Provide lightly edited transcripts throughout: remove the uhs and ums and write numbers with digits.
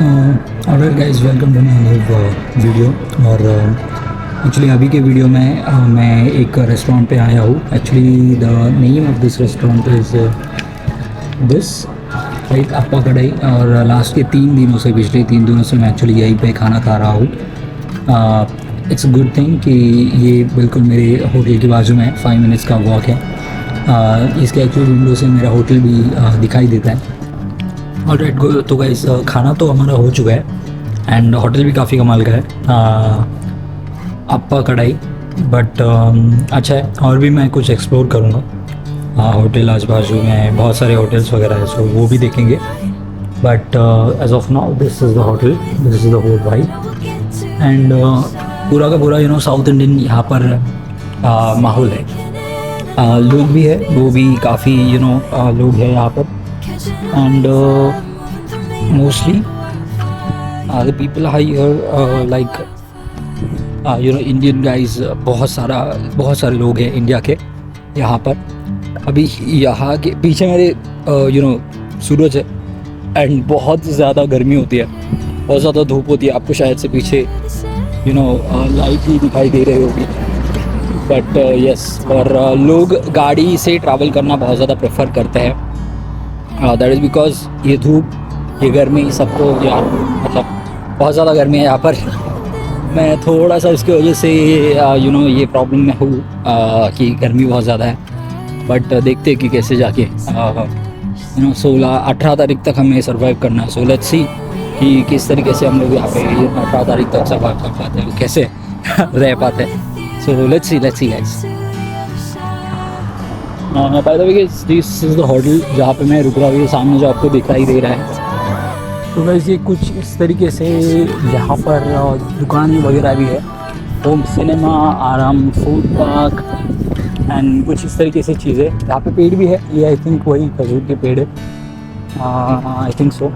Alright guys, welcome to my new video. और actually अभी के वीडियो में मैं एक रेस्टोरेंट पे आया हूँ। Actually the name of this restaurant is this right, Appa Kadai. और लास्ट के 3 दिनों से, पिछले 3 दिनों से मैं एक्चुअली यहीं पे खाना खा रहा हूँ। इट्स गुड थिंग कि ये बिल्कुल मेरे होटल के बाजू में है, 5 मिनट्स का वॉक है। इसके एक्चुअली विंडो से मेरा होटल भी दिखाई देता है। ऑलराइट, तो गाइस खाना तो हमारा हो चुका है एंड होटल भी काफ़ी कमाल का है, अप्पा कढ़ाई। बट अच्छा है, और भी मैं कुछ एक्सप्लोर करूँगा। होटल आजू बाजू में बहुत सारे होटल्स वगैरह है, सो वो भी देखेंगे। But as of now this is the hotel, this is the whole vibe. And पूरा का पूरा साउथ इंडियन यहाँ पर माहौल है। लोग भी है, वो भी काफ़ी लोग हैं यहाँ पर। And mostly the people here like Indian guys, बहुत सारे लोग हैं इंडिया के यहाँ पर। अभी यहाँ के पीछे मेरे सूरज है एंड बहुत ज़्यादा गर्मी होती है, बहुत ज़्यादा धूप होती है। आपको शायद से पीछे लाइट भी दिखाई दे रही होगी। बट यस, और लोग गाड़ी से ट्रैवल करना बहुत ज़्यादा प्रेफर करते हैं। दैट इज़ बिकॉज ये धूप, ये गर्मी सबको मतलब बहुत ज़्यादा गर्मी है यहाँ पर। मैं थोड़ा सा इसकी वजह से ये प्रॉब्लम में हूँ कि गर्मी बहुत ज़्यादा है। बट देखते हैं कि कैसे जाके 16-18 तारीख तक हमें सर्वाइव करना है। सो लेट्स सी कि किस तरीके से हम लोग यहाँ पे 18 तारीख तक सर्वाइव कर पाते हैं, कैसे रह पाते हैं। So let's see guys. By the way this is the hotel जहाँ पे मैं रुक रहा हूँ, सामने जो आपको दिखाई दे रहा है। तो वैसे कुछ इस तरीके से यहाँ पर दुकान वगैरह भी है, होम सिनेमा, आराम फूड पार्क एंड कुछ इस तरीके से चीज़ें। यहाँ पे पेड़ भी है, ये आई थिंक वही खजूर के पेड़ है, I think so.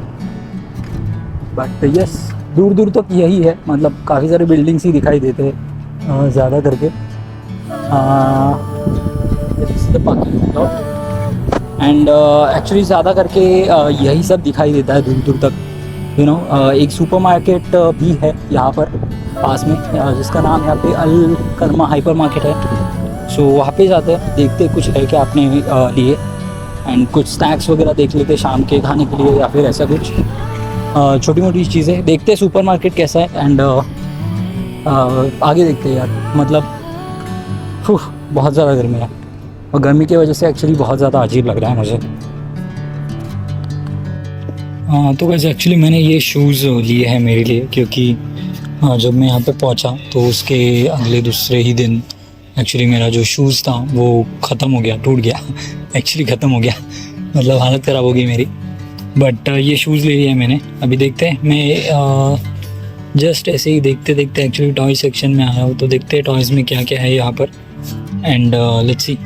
But yes, दूर दूर तक यही है, मतलब काफ़ी सारे बिल्डिंग्स ही दिखाई देते हैं ज़्यादा करके। एंड एक्चुअली ज़्यादा करके यही सब दिखाई देता है दूर दूर तक। एक सुपरमार्केट भी है यहाँ पर पास में, जिसका नाम यहाँ पे अल कर्मा हाइपर मार्केट है। सो वहाँ पे जाते हैं, देखते हैं कुछ है क्या अपने लिए, एंड कुछ स्नैक्स वगैरह देख लेते हैं शाम के खाने के लिए, या फिर ऐसा कुछ छोटी मोटी चीज़ें देखते हैं। सुपरमार्केट कैसा है एंड आगे देखते हैं यार। मतलब बहुत ज़्यादा गर्मी है, और गर्मी की वजह से एक्चुअली बहुत ज़्यादा अजीब लग रहा है मुझे। तो वैसे एक्चुअली मैंने ये शूज़ लिए हैं मेरे लिए, क्योंकि जब मैं यहाँ पे पहुँचा तो उसके अगले दूसरे ही दिन एक्चुअली मेरा जो शूज़ था वो ख़त्म हो गया, टूट गया। एक्चुअली ख़त्म हो गया, मतलब हालत ख़राब हो गई मेरी। बट ये शूज़ ले लिए हैं मैंने। अभी देखते हैं, मैं जस्ट ऐसे ही देखते देखते एक्चुअली टॉय सेक्शन में आया हूँ, तो देखते हैं टॉयज़ में क्या क्या है यहाँ पर, एंड लेट्स सी।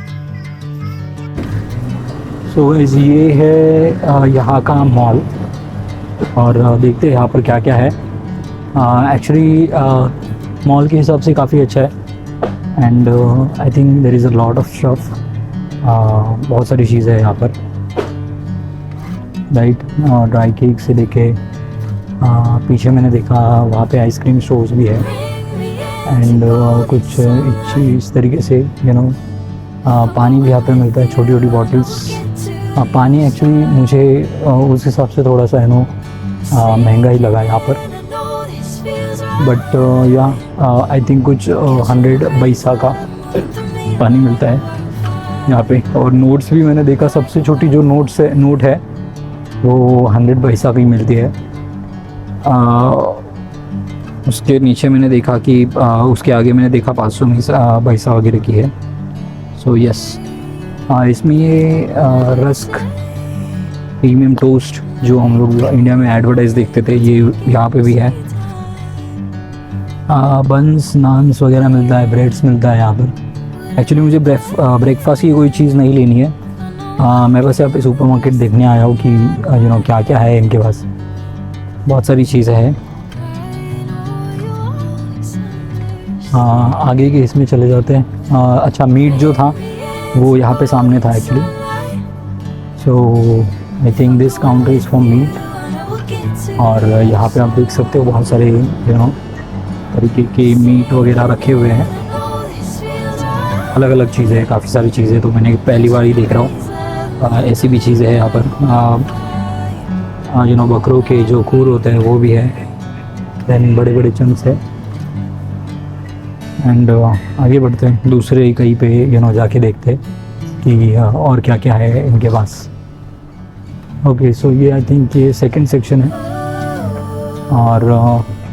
सो ये है यहाँ का मॉल, और देखते हैं यहाँ पर क्या क्या है। एक्चुअली मॉल के हिसाब से काफ़ी अच्छा है, and I think there is a lot of stuff. बहुत सारी चीज़ें हैं यहाँ पर, राइट। ड्राई केक से लेके पीछे मैंने देखा वहाँ पे आइसक्रीम स्टोर्स भी है, एंड कुछ इस तरीके से पानी भी यहाँ पे मिलता है, छोटी छोटी बॉटल्स। पानी एक्चुअली मुझे उस हिसाब से थोड़ा सा महंगा ही लगा यहाँ पर। बट या आई थिंक कुछ 100 पैसा का पानी मिलता है यहाँ पे। और नोट्स भी मैंने देखा, सबसे छोटी जो नोट है वो 100 पैसा की मिलती है। उसके नीचे मैंने देखा कि उसके आगे मैंने देखा 500 पैसा वगैरह की है। सो यस, इसमें ये रस्क प्रीमियम टोस्ट जो हम लोग इंडिया में एडवर्टाइज देखते थे, ये यहाँ पे भी है। बन्स, नान्स वगैरह मिलता है, ब्रेड्स मिलता है यहाँ पर। एक्चुअली मुझे ब्रेकफास्ट की कोई चीज़ नहीं लेनी है, मैं बस यहाँ पे सुपरमार्केट देखने आया हूँ कि क्या क्या है इनके पास। बहुत सारी चीज़ें हैं। आगे के इसमें चले जाते हैं। अच्छा, मीट जो था वो यहाँ पे सामने था actually. So I think this counter is for meet. और यहाँ पे आप देख सकते हो बहुत सारे तरीके के मीट वगैरह रखे हुए हैं, अलग अलग चीज़ें, काफ़ी सारी चीज़ें तो मैंने पहली बार ही देख रहा हूँ। ऐसी भी चीज़ें हैं यहाँ पर, बकरों के जो खूर होते हैं वो भी है, दैन बड़े बड़े चंक्स है। एंड आगे बढ़ते हैं दूसरे कहीं पे जाके देखते हैं कि और क्या क्या है इनके पास। ओके, सो ये आई थिंक ये सेकंड सेक्शन है और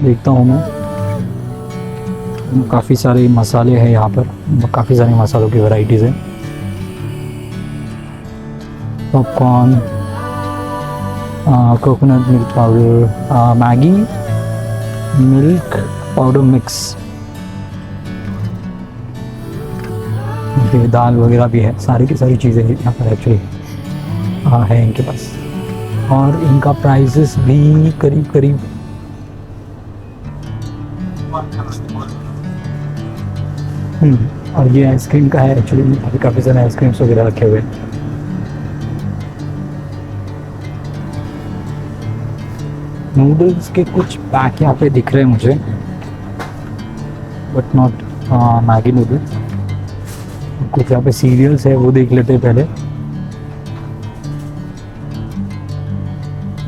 देखता हूँ मैं, काफ़ी सारे मसाले हैं यहाँ पर, काफ़ी सारे मसालों की वैरायटीज़ हैं। Popcorn, coconut milk powder, Maggi milk powder mix, दाल वगैरह भी है, सारी की सारी चीज़ें यहाँ पर एक्चुअली है इनके पास। और इनका प्राइसेस भी करीब करीब और ये आइसक्रीम का है एक्चुअली, अभी काफ़ी सारे आइसक्रीम्स वगैरह रखे हुए हैं। नूडल्स के कुछ पैक यहाँ पे दिख रहे हैं मुझे, बट नॉट मैगी नूडल्स। कुछ यहाँ पे सीरियल्स है वो देख लेते हैं पहले,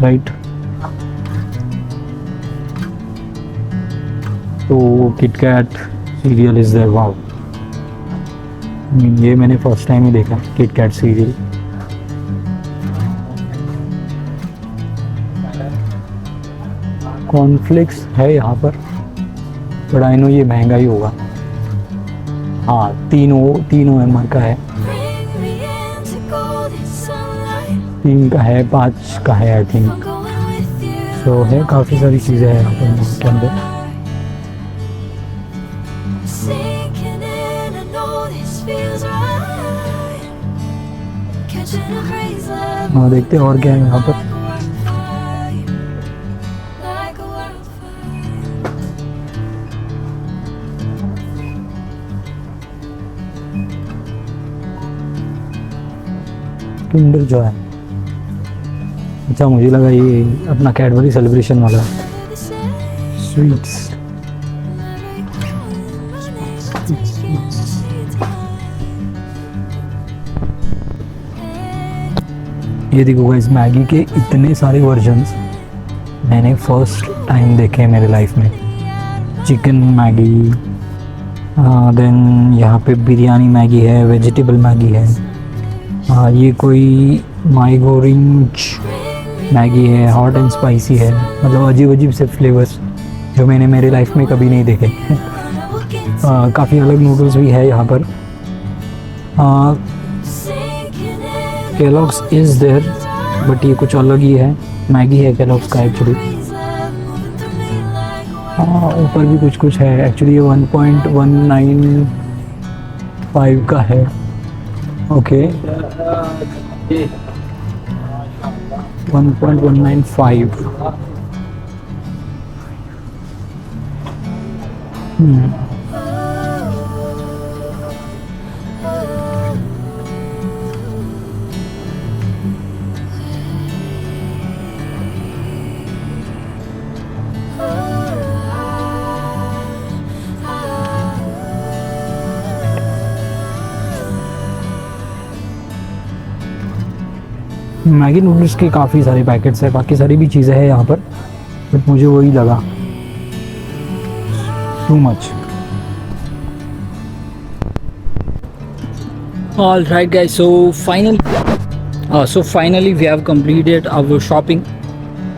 राइट। तो KitKat cereal is there, wow, ये मैंने फर्स्ट टाइम ही देखा किटकैट सीरियल। कॉर्नफ्लेक्स है यहाँ पर, बट आई नो ये महंगा ही होगा। हाँ, तीनों एमआर का है, 3 का है, 5 का है आई थिंक। सो है, काफ़ी सारी चीज़ें हैं यहाँ पर इसके अंदर। हाँ, देखते हैं और क्या है यहाँ पर। किंडर जो है, अच्छा मुझे लगा ये अपना कैडबरी सेलिब्रेशन वाला स्वीट्स। ये देखो गाइस, मैगी के इतने सारे वर्जन्स मैंने फर्स्ट टाइम देखे हैं मेरे लाइफ में। चिकन मैगी, देन यहाँ पे बिरयानी मैगी है, वेजिटेबल मैगी है, ये कोई माइगोरिंज मैगी है, हॉट एंड स्पाइसी है, मतलब अजीब अजीब से फ्लेवर्स जो मैंने मेरे लाइफ में कभी नहीं देखे। काफ़ी अलग नूडल्स भी है यहाँ पर। केलॉग्स इज़ देयर, बट ये कुछ अलग ही है, मैगी है केलॉग्स का एक्चुअली। ऊपर भी कुछ है एक्चुअली, ये 1.195 का है। ओके, 1.195। मैगी नूडल्स के काफ़ी सारे पैकेट्स हैं, बाकी सारी भी चीज़ें हैं यहाँ पर, बट मुझे वही लगा too much. All right guys, so finally we have completed our shopping.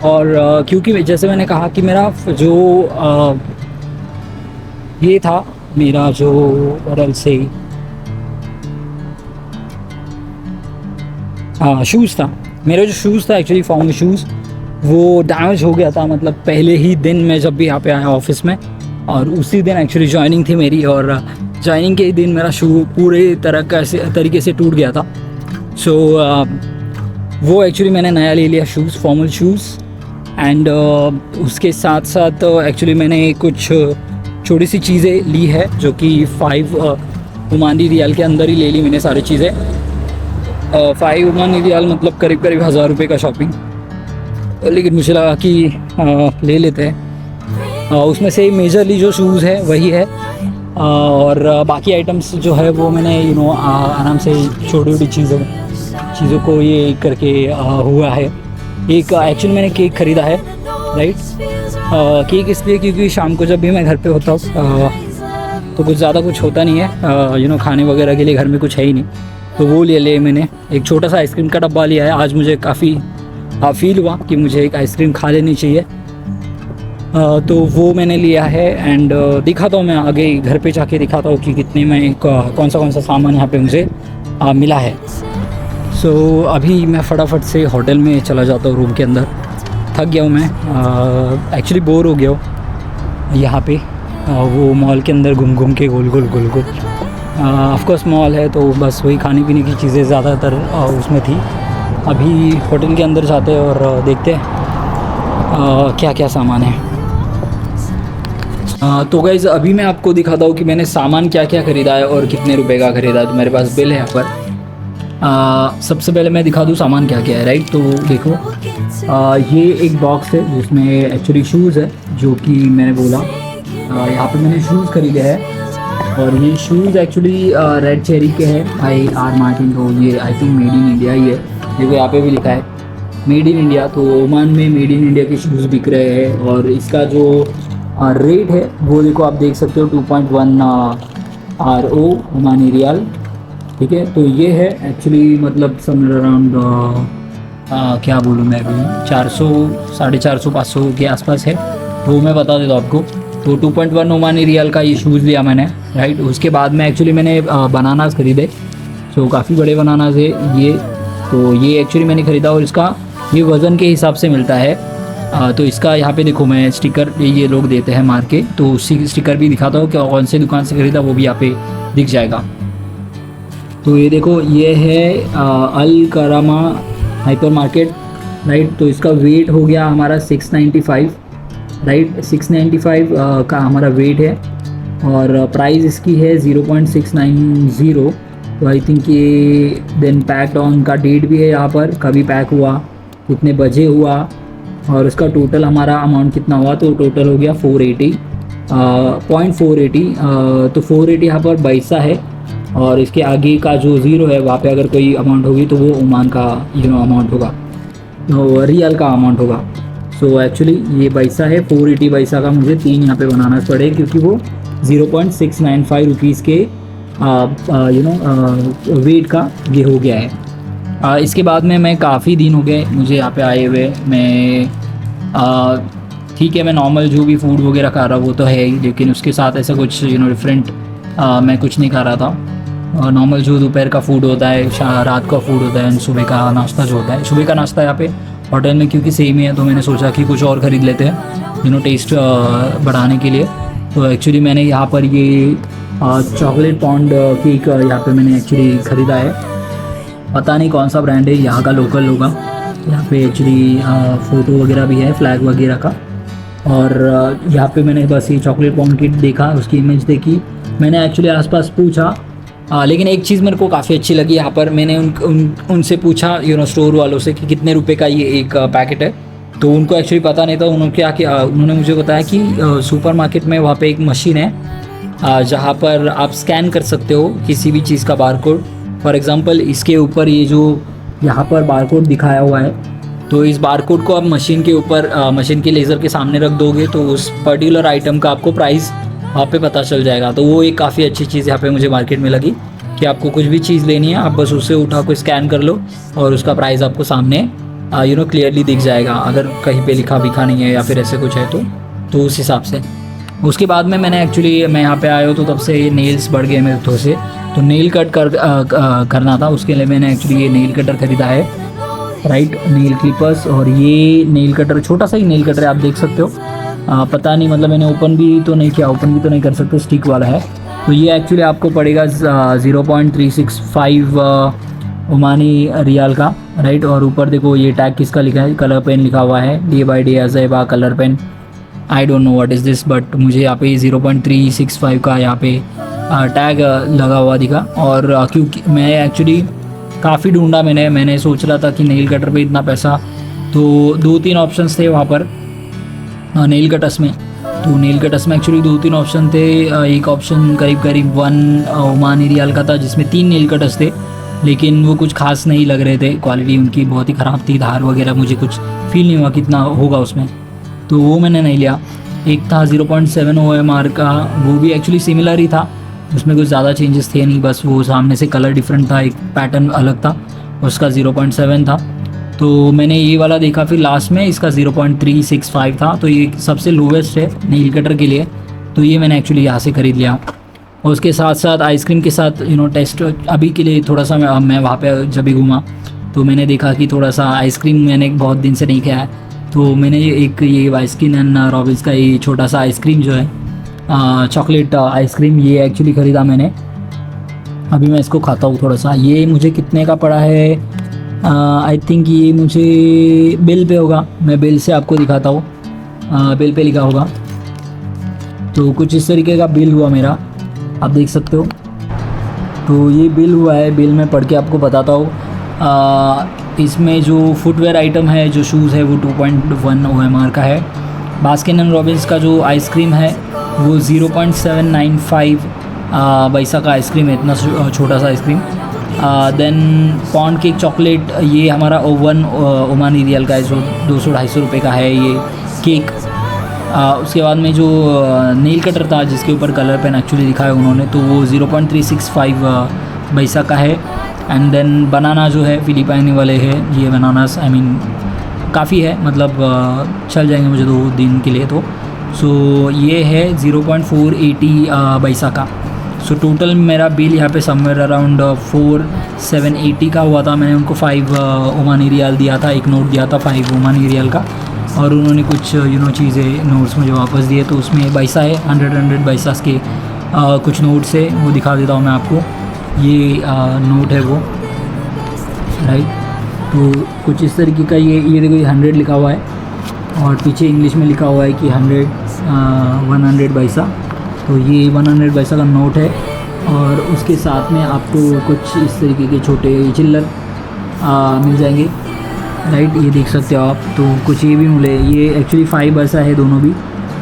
और क्योंकि जैसे मैंने कहा कि मेरा जो ये था, मेरा जो बरल से शूज़ था, मेरा जो शूज़ था एक्चुअली फॉर्मल शूज़, वो डैमेज हो गया था। मतलब पहले ही दिन मैं जब भी यहाँ पे आया ऑफिस में, और उसी दिन एक्चुअली ज्वाइनिंग थी मेरी, और ज्वाइनिंग के ही दिन मेरा शू पूरे तरीके से टूट गया था। सो वो एक्चुअली मैंने नया ले लिया शूज़, फॉर्मल शूज़। एंड उसके साथ साथ एक्चुअली मैंने कुछ छोटी सी चीज़ें ली है, जो कि 5 ओमानी रियाल के अंदर ही ले ली मैंने सारी चीज़ें। 5 ओमानी रियाल मतलब करीब 1000 रुपये का शॉपिंग। लेकिन मुझे लगा कि ले लेते हैं। उसमें से मेजरली जो शूज़ है वही है, और बाकी आइटम्स जो है वो मैंने आराम से छोटी छोटी चीज़ों को ये करके हुआ है। एक एक्चुअली मैंने केक ख़रीदा है, राइट। केक इसलिए क्योंकि शाम को जब भी मैं घर पे होता हूँ तो कुछ ज़्यादा कुछ होता नहीं है, खाने वगैरह के लिए घर में कुछ है ही नहीं, तो वो ले मैंने एक छोटा सा आइसक्रीम का डब्बा लिया है। आज मुझे काफ़ी फील हुआ कि मुझे एक आइसक्रीम खा लेनी चाहिए, तो वो मैंने लिया है। एंड दिखाता हूँ मैं आगे घर पे जाके दिखाता हूँ कि कितने में कौन सा सामान यहाँ पे मुझे मिला है। सो अभी मैं फटाफट से होटल में चला जाता हूँ, रूम के अंदर। थक गया हूँ मैं, एक्चुअली बोर हो गया हूँ यहाँ पे, वो मॉल के अंदर घूम के गोल गोल। ऑफकोर्स मॉल है तो बस वही खाने पीने की चीज़ें ज़्यादातर उसमें थी। अभी होटल के अंदर जाते हैं और देखते हैं क्या क्या सामान है। तो गाइज़ अभी मैं आपको दिखाता हूँ कि मैंने सामान क्या क्या ख़रीदा है और कितने रुपए का ख़रीदा है। तो मेरे पास बिल है यहाँ पर। सबसे पहले मैं दिखा दूँ सामान क्या क्या है, राइट। तो देखो, ये एक बॉक्स है जिसमें एक्चुअली शूज़ है, जो कि मैंने बोला यहाँ पे मैंने शूज़ ख़रीदे हैं। और ये शूज़ एक्चुअली रेड चेरी के हैं, IR मार्टिन। तो ये I think made in India ही है, देखो यहाँ पे भी लिखा है मेड इन इंडिया। तो ओमान में मेड इन इंडिया के शूज़ बिक रहे हैं। और इसका जो रेट है वो देखो आप देख सकते हो, 2.1 RO ओमानी रियाल, ठीक है। तो ये है एक्चुअली मतलब समवेयर अराउंड क्या बोलूँ मैं अभी 400 450 500 के आसपास है, वो मैं बता देता हूँ आपको। तो 2.1 ओमानी रियाल का ये शूज़ लिया मैंने, राइट। उसके बाद में एक्चुअली मैंने बनानास ख़रीदे। सो काफ़ी बड़े बनानास है ये, तो ये एक्चुअली मैंने ख़रीदा और इसका ये वज़न के हिसाब से मिलता है। तो इसका यहाँ पे देखो मैं स्टिकर ये लोग देते हैं मार के, तो उसी स्टिकर भी दिखाता हूँ कि कौन से दुकान से ख़रीदा, वो भी यहाँ पे दिख जाएगा। तो ये देखो, ये है अल करामा हाइपर मार्केट, राइट। तो इसका वेट हो गया हमारा 695, राइट। 695 का हमारा वेट है और प्राइस इसकी है 0.690। तो आई थिंक ये देन पैक्ड ऑन का डेट भी है यहाँ पर, कभी पैक हुआ, कितने बजे हुआ, और उसका टोटल हमारा अमाउंट कितना हुआ। तो टोटल हो गया 480.480। तो 480 यहाँ पर पैसा है, और इसके आगे का जो ज़ीरो है वहाँ पे अगर कोई अमाउंट होगी तो वो ओमान का अमाउंट होगा, तो रियल का अमाउंट होगा। सो एक्चुअली ये पैसा है 480 पैसा का मुझे 3 यहाँ पे बनाना पड़े, क्योंकि वो 0.695 रुपीज़ के वेट का ये हो गया है। इसके बाद में मैं काफ़ी दिन हो गए मुझे यहाँ पे आए हुए। मैं ठीक है, मैं नॉर्मल जो भी फूड वगैरह खा रहा वो तो है ही, लेकिन उसके साथ ऐसा कुछ डिफरेंट मैं कुछ नहीं खा रहा था। नॉर्मल जो दोपहर का फूड होता है, रात का फूड होता है, सुबह का नाश्ता जो होता है, सुबह का नाश्ता यहाँ पे होटल में क्योंकि सेम ही है, तो मैंने सोचा कि कुछ और ख़रीद लेते हैं टेस्ट बढ़ाने के लिए। तो एक्चुअली मैंने यहाँ पर ये चॉकलेट पॉन्ड केक यहाँ पे मैंने एक्चुअली ख़रीदा है। पता नहीं कौन सा ब्रांड है, यहाँ का लोकल होगा। यहाँ पे एक्चुअली फ़ोटो वगैरह भी है, फ्लैग वगैरह का। और यहाँ पे मैंने बस ये चॉकलेट पॉन्ड केक देखा, उसकी इमेज देखी, मैंने एक्चुअली आसपास पूछा। लेकिन एक चीज़ मेरे को काफ़ी अच्छी लगी यहाँ पर, मैंने उनसे पूछा स्टोर वालों से कि कितने रुपए का ये एक पैकेट है। तो उनको एक्चुअली पता नहीं था। उन्होंने क्या किया, उन्होंने मुझे बताया कि सुपर मार्केट में वहाँ पे एक मशीन है जहाँ पर आप स्कैन कर सकते हो किसी भी चीज़ का बारकोड। फॉर एग्ज़ाम्पल इसके ऊपर ये जो यहाँ पर बारकोड दिखाया हुआ है, तो इस बारकोड को आप मशीन के ऊपर मशीन के लेज़र के सामने रख दोगे तो उस पर्टिकुलर आइटम का आपको प्राइस वहाँ पे पता चल जाएगा। तो वो एक काफ़ी अच्छी चीज़ यहाँ पे मुझे मार्केट में लगी कि आपको कुछ भी चीज़ लेनी है, आप बस उससे उठा को स्कैन कर लो और उसका प्राइस आपको सामने क्लियरली दिख जाएगा, अगर कहीं पे लिखा बिखा नहीं है या फिर ऐसे कुछ है तो उस हिसाब से। उसके बाद में मैं यहाँ पे आया हूँ तो तब से नेल्स बढ़ गए मेरे थोड़े से, तो नेल कट करना था। उसके लिए मैंने एक्चुअली ये नेल कटर ख़रीदा है, राइट, नेल क्लिपर्स। और ये नेल कटर छोटा सा ही नेल कटर है, आप देख सकते हो। पता नहीं मतलब मैंने ओपन भी तो नहीं कर सकते, स्टिक वाला है। तो ये एक्चुअली आपको पड़ेगा 0.365 ओमानी रियाल का, राइट। और ऊपर देखो ये टैग किसका लिखा है, कलर पेन लिखा हुआ है, डे बाई डे अज़ैबा colour pen. I don't know what is this, but मुझे यहाँ पे 0.365 का यहाँ पे टैग लगा हुआ दिखा। और क्योंकि मैं एक्चुअली काफ़ी ढूंढा, मैंने सोच रहा था कि नेल कटर पे इतना पैसा तो 2-3 ऑप्शंस थे वहाँ पर नेल कटर्स में। तो नेल कटर्स में एक्चुअली 2-3 ऑप्शन थे। एक ऑप्शन करीब करीब 1 ओमानी रियाल का था जिसमें 3 नेल कटर्स थे, लेकिन वो कुछ खास नहीं लग रहे थे, क्वालिटी उनकी बहुत ही ख़राब थी, धार वगैरह मुझे कुछ फील नहीं हुआ कितना होगा उसमें, तो वो मैंने नहीं लिया। एक था 0.7 OMR का, वो भी एक्चुअली सिमिलर ही था, उसमें कुछ ज़्यादा चेंजेस थे नहीं, बस वो सामने से कलर डिफरेंट था, एक पैटर्न अलग था, उसका 0.7 था। तो मैंने ये वाला देखा, फिर लास्ट में इसका 0.365 था, तो ये सबसे लोवेस्ट है नील कटर के लिए, तो ये मैंने एक्चुअली यहाँ से ख़रीद लिया। और उसके साथ साथ आइसक्रीम के साथ टेस्ट अभी के लिए थोड़ा सा मैं वहाँ पे जब भी घूमा तो मैंने देखा कि थोड़ा सा आइसक्रीम मैंने बहुत दिन से नहीं खाया है, तो मैंने ये बास्किन एंड रॉबिन्स का ये छोटा सा आइसक्रीम जो है चॉकलेट आइसक्रीम, ये एक्चुअली ख़रीदा मैंने। अभी मैं इसको खाता हूँ थोड़ा सा। ये मुझे कितने का पड़ा है, आई थिंक ये मुझे बिल पे होगा, मैं बिल से आपको दिखाता हूँ, बिल पे लिखा होगा। तो कुछ इस तरीके का बिल हुआ मेरा, आप देख सकते हो। तो ये बिल हुआ है, बिल में पढ़ के आपको बताता हूँ। इसमें जो फुटवेयर आइटम है, जो शूज़ है, वो 2.1 OMR का है। बास्किन एंड रॉबिन्स का जो आइसक्रीम है वो 0.795 पैसा का आइसक्रीम है, इतना छोटा सा ice cream. Then pound cake chocolate, ये हमारा 1 ओमानी रियाल का है, जो 200-250 रुपये का है ये केक। उसके बाद में जो नेल कटर था जिसके ऊपर कलर पेन एक्चुअली लिखा है उन्होंने, तो वो 0.365 पैसा का है। एंड देन बनाना जो है फिलिपाइनी वाले है, ये बनानास आई मीन काफ़ी है, मतलब चल जाएंगे मुझे 2 दिन के लिए। तो सो ये है 0.480 पैसा का। सो टोटल मेरा बिल यहाँ पे समवेयर अराउंड 4780 का हुआ था। मैंने उनको 5 ओमानी रियाल दिया था, एक नोट दिया था 5 ओमानी रियाल का, और उन्होंने कुछ चीज़ें नोट्स मुझे वापस दिए। तो उसमें पैसा है 100 पैसास के कुछ नोट्स है, वो दिखा देता हूँ मैं आपको। ये नोट है वो, राइट। तो कुछ इस तरीके का ये देखो, ये 100 लिखा हुआ है और पीछे इंग्लिश में लिखा हुआ है कि 100 पैसा। तो ये 100 पैसा का नोट है, और उसके साथ में आपको कुछ इस तरीके के छोटे चिल्लर मिल जाएंगे, राइट। ये देख सकते हो आप। तो कुछ ये भी मिले, ये एक्चुअली 5 पैसा है दोनों भी,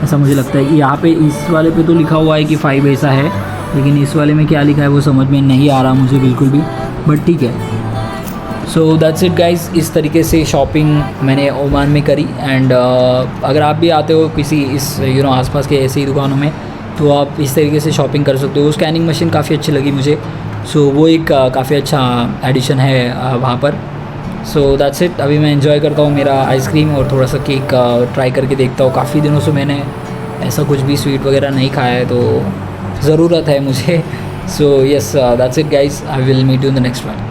ऐसा मुझे लगता है कि यहाँ पे इस वाले पे तो लिखा हुआ है कि 5 पैसा है, लेकिन इस वाले में क्या लिखा है वो समझ में नहीं आ रहा मुझे बिल्कुल भी, बट ठीक है। सो दैट्स इट गाइस, इस तरीके से शॉपिंग मैंने ओमान में करी। एंड अगर आप भी आते हो किसी इस आसपास के ऐसी ही दुकानों में, तो आप इस तरीके से शॉपिंग कर सकते हो। स्कैनिंग मशीन काफ़ी अच्छी लगी मुझे, सो वो एक काफ़ी अच्छा एडिशन है वहाँ पर। So that's it. अभी मैं एंजॉय करता हूँ मेरा आइसक्रीम और थोड़ा सा केक ट्राई करके देखता हूँ। काफ़ी दिनों से मैंने ऐसा कुछ भी स्वीट वगैरह नहीं खाया है, तो ज़रूरत है मुझे। So yes, that's it guys, I will meet you in the next one.